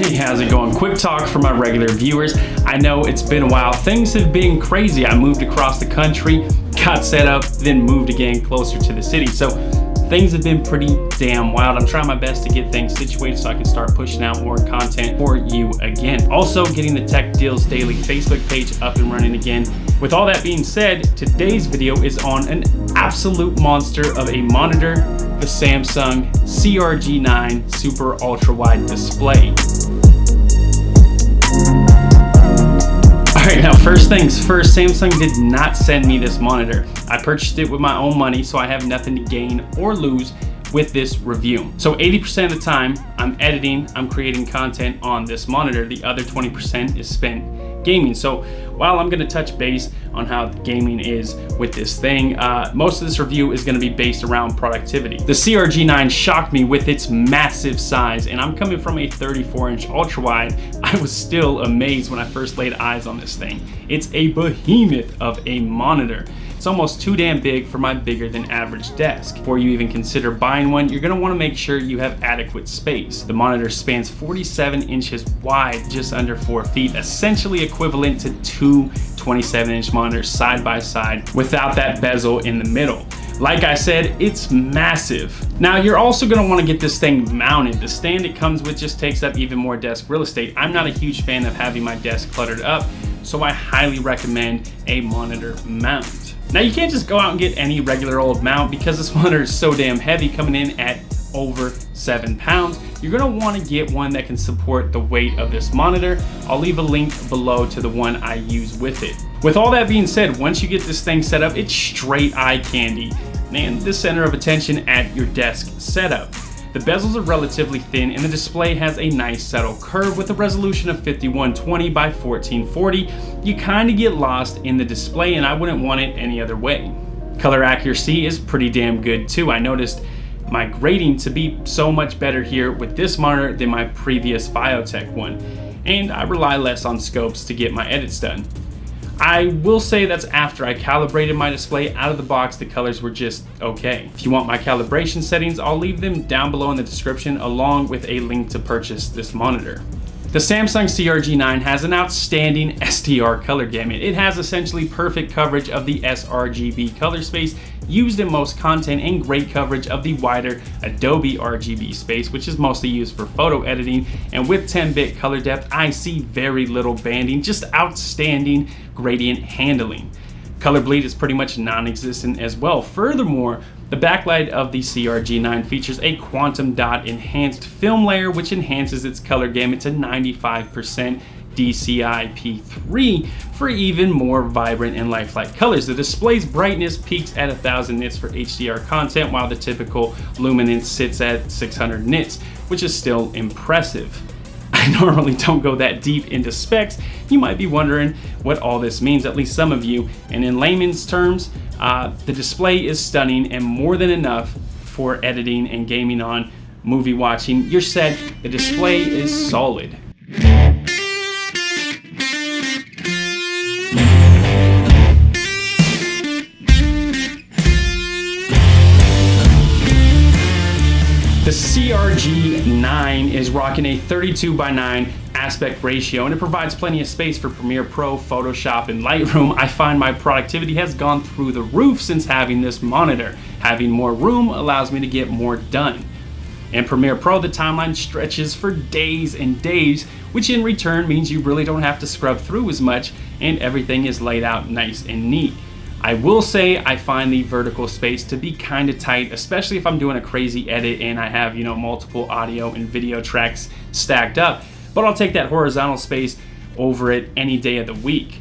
Hey, how's it going? Quick talk for my regular viewers. I know it's been a while. Things have been crazy. I moved across the country, got set up, then moved again closer to the city. So things have been pretty damn wild. I'm trying my best to get things situated so I can start pushing out more content for you again. Also getting the Tech Deals Daily Facebook page up and running again. With all that being said, today's video is on an absolute monster of a monitor, the Samsung CRG9 Super Ultra Wide display. Alright, now first things first, Samsung did not send me this monitor. I purchased it with my own money, so I have nothing to gain or lose with this review. So 80% of the time I'm editing, I'm creating content on this monitor. The other 20% is spent gaming. So while I'm gonna touch base on how gaming is with this thing, most of this review is gonna be based around productivity. The CRG9 shocked me with its massive size, and I'm coming from a 34-inch ultra-wide. I was still amazed when I first laid eyes on this thing. It's a behemoth of a monitor. It's almost too damn big for my bigger than average desk. Before you even consider buying one, you're gonna wanna make sure you have adequate space. The monitor spans 47 inches wide, just under 4 feet, essentially equivalent to two 27-inch monitors side by side without that bezel in the middle. Like I said, it's massive. Now you're also gonna wanna get this thing mounted. The stand it comes with just takes up even more desk real estate. I'm not a huge fan of having my desk cluttered up, so I highly recommend a monitor mount. Now you can't just go out and get any regular old mount because this monitor is so damn heavy, coming in at over 7 pounds. You're gonna wanna get one that can support the weight of this monitor. I'll leave a link below to the one I use with it. With all that being said, once you get this thing set up, it's straight eye candy. Man, the center of attention at your desk setup. The bezels are relatively thin and the display has a nice subtle curve with a resolution of 5120 by 1440. You kind of get lost in the display and I wouldn't want it any other way. Color accuracy is pretty damn good too. I noticed my grading to be so much better here with this monitor than my previous Biotech one, and I rely less on scopes to get my edits done. I will say that's after I calibrated my display. Out of the box, the colors were just okay. If you want my calibration settings, I'll leave them down below in the description along with a link to purchase this monitor. The Samsung CRG9 has an outstanding SDR color gamut. It has essentially perfect coverage of the sRGB color space used in most content and great coverage of the wider Adobe RGB space, which is mostly used for photo editing. And with 10-bit color depth, I see very little banding, just outstanding gradient handling. Color bleed is pretty much non-existent as well. Furthermore, the backlight of the CRG9 features a quantum dot enhanced film layer, which enhances its color gamut to 95% DCI-P3 for even more vibrant and lifelike colors. The display's brightness peaks at 1000 nits for HDR content, while the typical luminance sits at 600 nits, which is still impressive. I normally don't go that deep into specs. You might be wondering what all this means, at least some of you. And in layman's terms, the display is stunning and more than enough for editing and gaming on, movie watching. You're set. The display is solid. The CRG9 is rocking a 32:9 aspect ratio, and it provides plenty of space for Premiere Pro, Photoshop, and Lightroom. I find my productivity has gone through the roof since having this monitor. Having more room allows me to get more done. In Premiere Pro, the timeline stretches for days and days, which in return means you really don't have to scrub through as much, and everything is laid out nice and neat. I will say I find the vertical space to be kind of tight, especially if I'm doing a crazy edit and I have, multiple audio and video tracks stacked up, but I'll take that horizontal space over it any day of the week.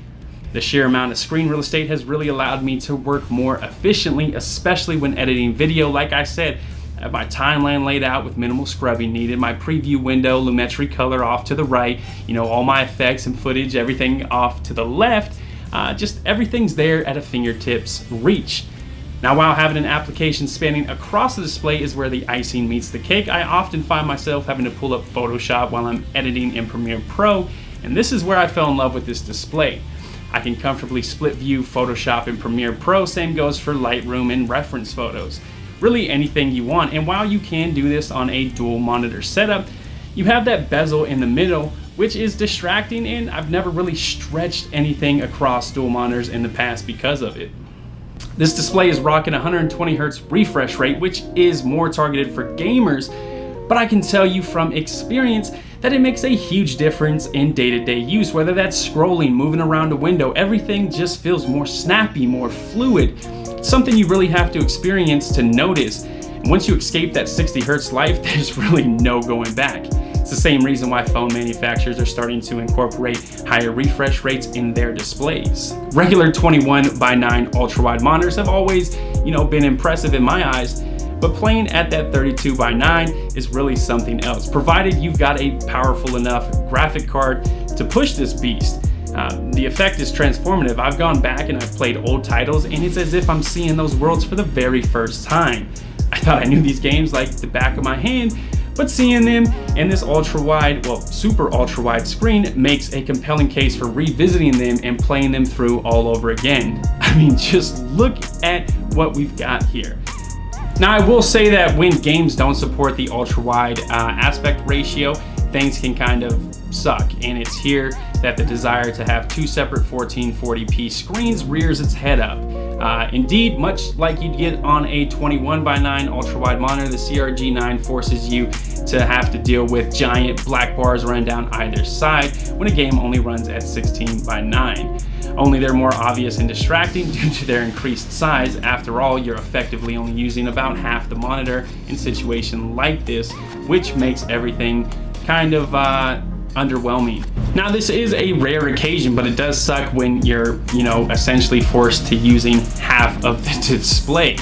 The sheer amount of screen real estate has really allowed me to work more efficiently, especially when editing video. Like I said, I have my timeline laid out with minimal scrubbing needed, my preview window, Lumetri color off to the right, all my effects and footage, everything off to the left. Just everything's there at a fingertips reach. Now, while having an application spanning across the display is where the icing meets the cake, I often find myself having to pull up Photoshop while I'm editing in Premiere Pro, and this is where I fell in love with this display. I can comfortably split view Photoshop and Premiere Pro, same goes for Lightroom and reference photos. Really anything you want, and while you can do this on a dual monitor setup, You have that bezel in the middle, which is distracting, and I've never really stretched anything across dual monitors in the past because of it. This display is rocking 120 Hz refresh rate, which is more targeted for gamers, but I can tell you from experience that it makes a huge difference in day-to-day use. Whether that's scrolling, moving around a window, everything just feels more snappy, more fluid. It's something you really have to experience to notice. And once you escape that 60 Hz life, there's really no going back. It's the same reason why phone manufacturers are starting to incorporate higher refresh rates in their displays. Regular 21:9 ultrawide monitors have always, been impressive in my eyes, but playing at that 32:9 is really something else, provided you've got a powerful enough graphic card to push this beast. The effect is transformative. I've gone back and I've played old titles, and it's as if I'm seeing those worlds for the very first time. I thought I knew these games like the back of my hand, but seeing them in this ultra-wide, super ultra-wide screen makes a compelling case for revisiting them and playing them through all over again. I mean, just look at what we've got here. Now, I will say that when games don't support the ultra-wide aspect ratio, things can kind of suck, and it's here that the desire to have two separate 1440p screens rears its head up. Indeed, much like you'd get on a 21:9 ultra-wide monitor, the CRG9 forces you to have to deal with giant black bars running down either side when a game only runs at 16:9. Only they're more obvious and distracting due to their increased size. After all, you're effectively only using about half the monitor in situations like this, which makes everything kind of underwhelming. Now, this is a rare occasion, but it does suck when you're, essentially forced to using half of the display.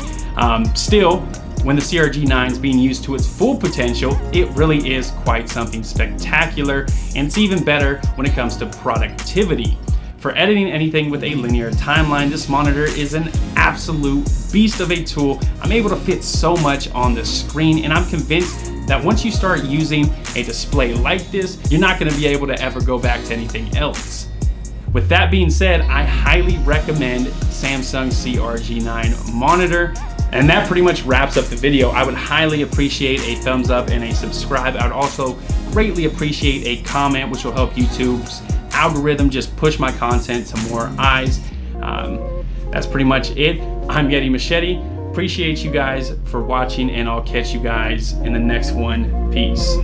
Still, when the CRG9 is being used to its full potential, it really is quite something spectacular, and it's even better when it comes to productivity. For editing anything with a linear timeline, this monitor is an absolute beast of a tool. I'm able to fit so much on the screen, and I'm convinced that once you start using a display like this, you're not going to be able to ever go back to anything else. With that being said, I highly recommend Samsung CRG9 monitor. And that pretty much wraps up the video. I would highly appreciate a thumbs up and a subscribe. I would also greatly appreciate a comment, which will help YouTube's algorithm just push my content to more eyes. That's pretty much it. I'm Yeti Machete. Appreciate you guys for watching, and I'll catch you guys in the next one. Peace.